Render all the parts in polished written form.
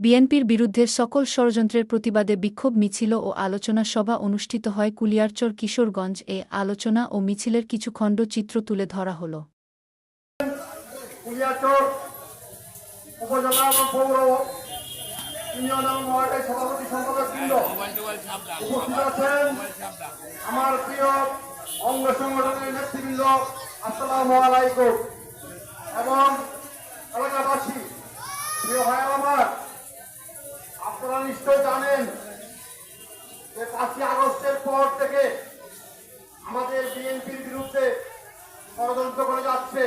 বিএনপির বিরুদ্ধে সকল ষড়যন্ত্রের প্রতিবাদে বিক্ষোভ মিছিল ও আলোচনা সভা অনুষ্ঠিত হয় কুলিয়ারচর কিশোরগঞ্জ। এ আলোচনা ও মিছিলের কিছু খণ্ড চিত্র তুলে ধরা হল। কুলিয়ারচর উপজেলা এবং পৌর ইউনিয়ন এবং ওয়ার্ডের সভাপতি সম্পাদকবৃন্দ উপস্থিত আছেন, আমার প্রিয় অঙ্গ সংগঠনের নেতৃবৃন্দ, আসসালামু আলাইকুম। এবং এলাকাবাসী, প্রিয় ভাই আমার, আপনারা নিশ্চয় জানেন যে 5ই আগস্টের পর থেকে আমাদের বিএনপির বিরুদ্ধে ষড়যন্ত্র করে যাচ্ছে,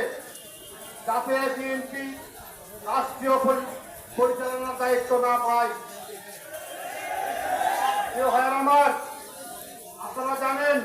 যাতে বিএনপি রাষ্ট্রীয় পরিচালনার দায়িত্ব না পায়। প্রিয় ভাই আমার, আপনারা জানেন